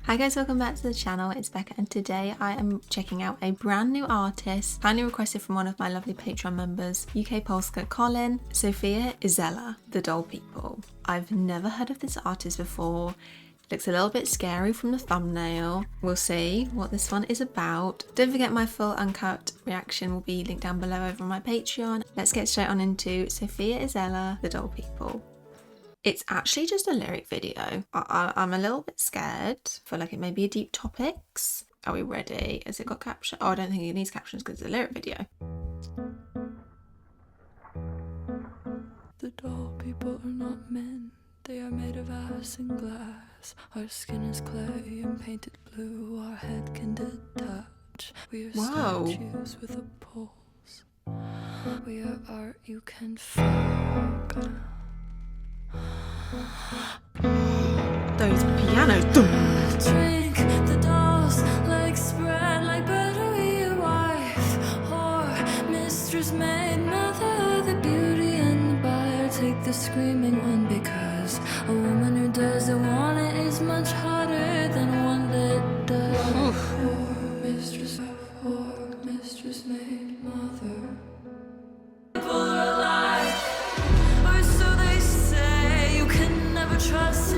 Hi guys, welcome back to the channel. It's Becca and today I am checking out a brand new artist kindly requested from one of my lovely Patreon members, UK Polska Colin, Sofia Isella, The Doll People. I've never heard of this artist before. Looks a little bit scary from the thumbnail. We'll see what this one is about. Don't forget my full uncut reaction will be linked down below over on my Patreon. Let's get straight on into Sofia Isella, The Doll People. It's actually just a lyric video. I'm a little bit scared. I feel like it may be a deep topics. Are we ready? Has it got captions? Oh, I don't think it needs captions because it's a lyric video. The doll people are not men. They are made of ice and glass. Our skin is clay and painted blue. Our head can detach. We are statues with a pulse. We are art you can fuck. Those pianos. Drink the dolls like spread like butter. We a wife whore, mistress, maid, mother. The beauty and the buyer take the screaming one, because a woman who doesn't want it is much harder than one that does. Whore, mistress, whore, mistress, maid, mother. People are alive, or so they say. You can never trust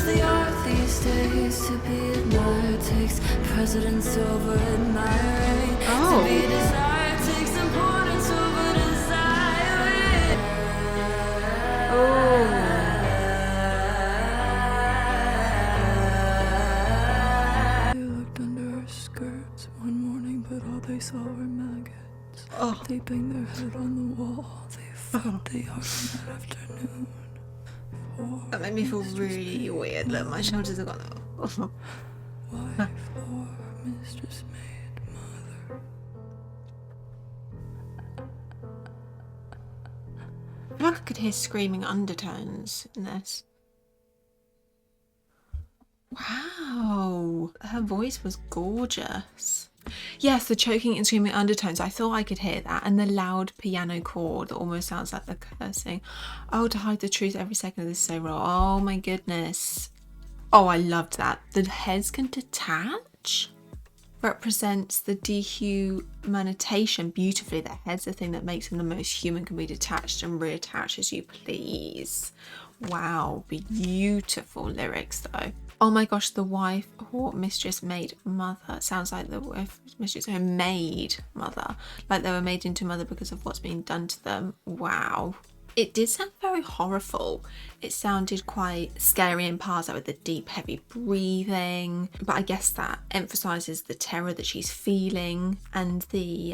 the art these days. To be admired takes precedence over admiring. To be desired takes importance over desiring. They looked under her skirts one morning, but all they saw were maggots. They banged their head on the wall. They fucked the yard in that afternoon. That made me feel really weird. Look, my shoulders have gone. Wife or mistress, maid, mother. I feel like I could hear screaming undertones in this. Wow, her voice was gorgeous. Yes, the choking and screaming undertones, I thought I could hear that, and the loud piano chord that almost sounds like the cursing. Oh, to hide the truth every second of this is so raw. Oh my goodness. Oh, I loved that. The heads can detach. Represents the dehumanization beautifully. The head's the thing that makes them the most human, can be detached and reattached as you please. Wow, beautiful lyrics though. Oh my gosh, the wife, whore, mistress, maid, mother. Sounds like the wife, mistress, her maid, mother. Like they were made into mother because of what's being done to them. Wow. It did sound very horrible. It sounded quite scary in parts, like with the deep, heavy breathing. But I guess that emphasises the terror that she's feeling and the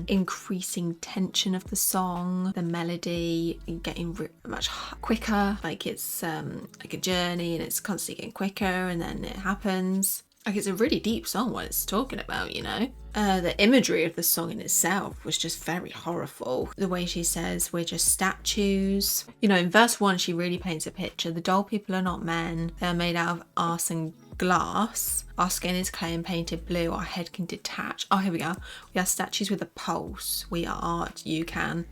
increasing tension of the song, the melody getting much quicker. Like it's like a journey and it's constantly getting quicker and then it happens. Like it's a really deep song what it's talking about, you know? The imagery of the song in itself was just very horrible. The way she says, we're just statues. You know, in verse 1, she really paints a picture. The doll people are not men. They're made out of ice and glass. Our skin is clay and painted blue. Our head can detach. Oh, here we go. We are statues with a pulse. We are art. You can.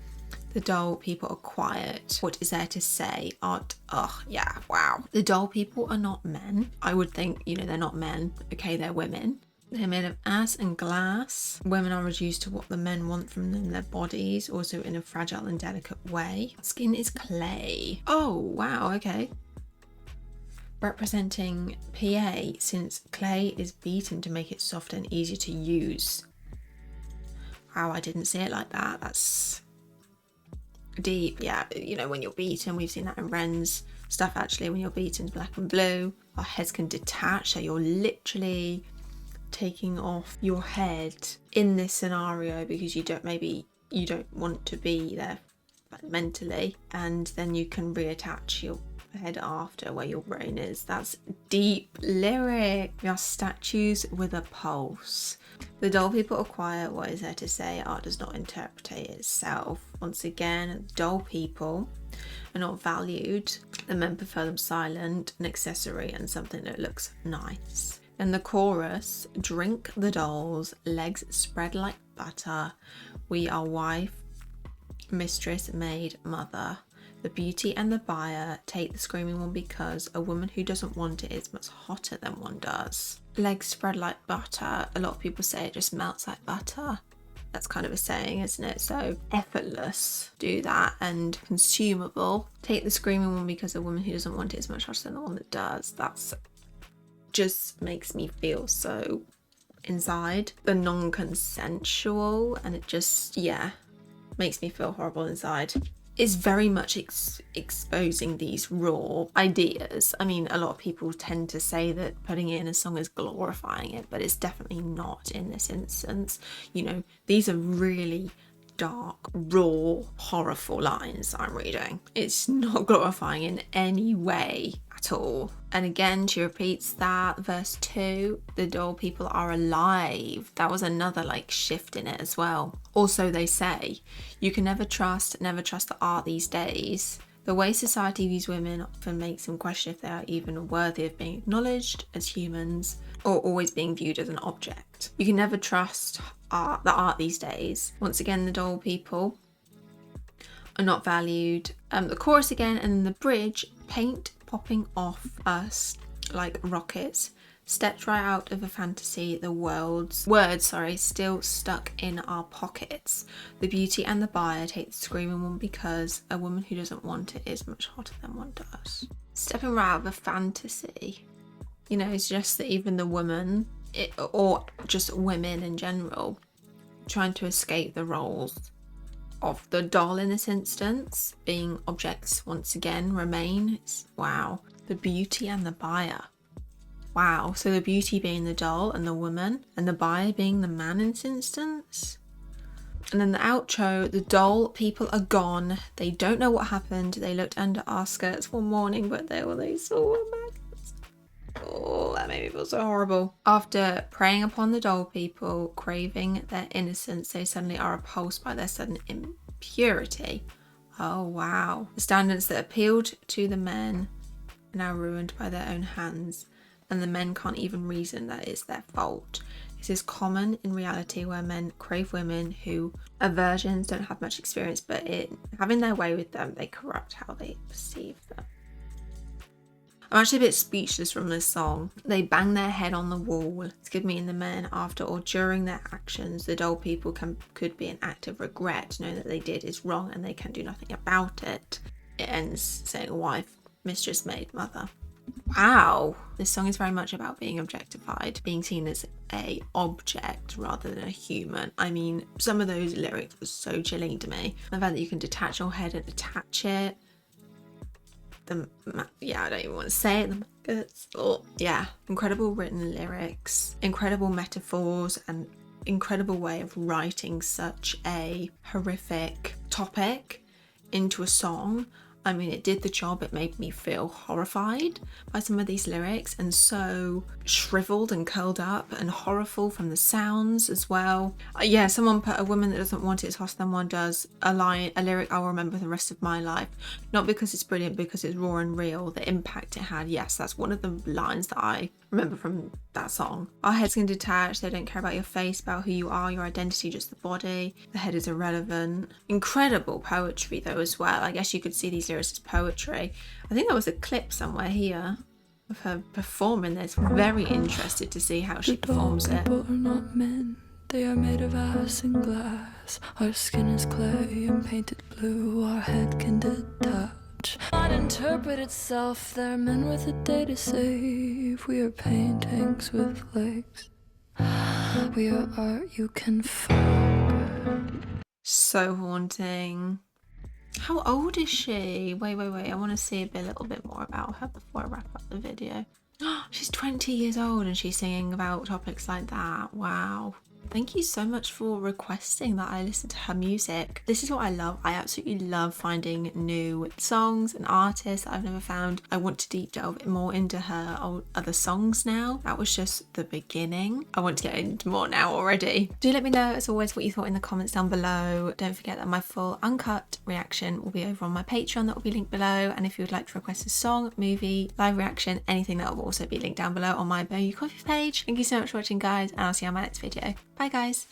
The doll people are quiet. What is there to say? Art. Oh, yeah, wow. The doll people are not men. I would think, you know, they're not men. Okay, they're women. They're made of ice and glass. Women are reduced to what the men want from them, their bodies, also in a fragile and delicate way. Skin is clay. Oh, wow, okay. Representing PA, since clay is beaten to make it softer and easier to use. Wow, I didn't see it like that. That's deep. Yeah, you know, when you're beaten, we've seen that in Ren's stuff actually, when you're beaten black and blue, our heads can detach, so you're literally taking off your head in this scenario because you don't want to be there, like, mentally, and then you can reattach your head after where your brain is. That's deep lyric. We are statues with a pulse. The doll people are quiet. What is there to say? Art does not interpret itself. Once again, doll people are not valued. The men prefer them silent, an accessory, and something that looks nice. And the chorus, drink the dolls, legs spread like butter. We are wife, mistress, maid, mother. The Beauty and the Buyer, Take the Screaming One Because a woman who doesn't want it is much hotter than one does. Legs spread like butter. A lot of people say it just melts like butter. That's kind of a saying, isn't it? So effortless, do that, and consumable. Take the Screaming One Because a woman who doesn't want it is much hotter than the one that does. That's just makes me feel so inside. The non-consensual, and it just, yeah, makes me feel horrible inside. Is very much exposing these raw ideas. I mean, a lot of people tend to say that putting it in a song is glorifying it, but it's definitely not in this instance. You know, these are really dark, raw, horrible lines I'm reading. It's not glorifying in any way at all. And again, she repeats that, verse 2, the doll people are alive. That was another like shift in it as well. Also, they say, you can never trust the art these days. The way society views women often makes them question if they are even worthy of being acknowledged as humans or always being viewed as an object. You can never trust the art these days. Once again, the doll people are not valued. The chorus again, and then the bridge, paint popping off us like rockets. Stepped right out of a fantasy, the words still stuck in our pockets. The Beauty and the Buyer, Take the Screaming One Because a woman who doesn't want it is much hotter than one does. Stepping right out of a fantasy. You know, it's just that even the woman, or just women in general, trying to escape the roles of the doll in this instance, being objects once again remain. Wow. The Beauty and the Buyer. Wow, so the beauty being the doll and the woman, and the buyer being the man in this instance. And then the outro, the doll people are gone. They don't know what happened. They looked under our skirts one morning, but they saw maggots. Oh, that made me feel so horrible. After preying upon the doll people, craving their innocence, they suddenly are repulsed by their sudden impurity. Oh, wow. The standards that appealed to the men are now ruined by their own hands. And the men can't even reason that it's their fault. This is common in reality where men crave women who are virgins, don't have much experience, but having their way with them, they corrupt how they perceive them. I'm actually a bit speechless from this song. They bang their head on the wall to give me and the men after or during their actions. The doll people could be an act of regret, knowing that they did is wrong and they can do nothing about it. It ends saying wife, mistress, maid, mother. Wow, this song is very much about being objectified, being seen as a object rather than a human. I mean, some of those lyrics were so chilling to me. The fact that you can detach your head and attach it. I don't even want to say it. The maggots. Oh, yeah, incredible written lyrics, incredible metaphors, and incredible way of writing such a horrific topic into a song. I mean, it did the job. It made me feel horrified by some of these lyrics, and so shriveled and curled up and horrible from the sounds as well. Yeah, someone put, a woman that doesn't want it is hotter than one does. A lyric I'll remember the rest of my life. Not because it's brilliant, because it's raw and real. The impact it had. Yes, that's one of the lines that I remember from that song. Our heads can detach. They don't care about your face, about who you are, your identity, just the body. The head is irrelevant. Incredible poetry though as well. I guess you could see these lyrics as poetry. I think there was a clip somewhere here of her performing this. Very interested to see how she performs it. People are not men. They are made of ice and glass. Our skin is clay and painted blue. Our head can detach, not interpret itself. They're men with a day to save. We are paintings with legs. We are art you can find. So haunting. How old is she? Wait. I want to see a little bit more about her before I wrap up the video. She's 20 years old and she's singing about topics like that. Wow. Thank you so much for requesting that I listen to her music. This is what I love. I absolutely love finding new songs and artists that I've never found. I want to deep delve more into her other songs now. That was just the beginning. I want to get into more now already. Do let me know, as always, what you thought in the comments down below. Don't forget that my full uncut reaction will be over on my Patreon. That will be linked below. And if you would like to request a song, movie, live reaction, anything, that will also be linked down below on my Bow You Coffee page. Thank you so much for watching, guys, and I'll see you on my next video. Bye, guys.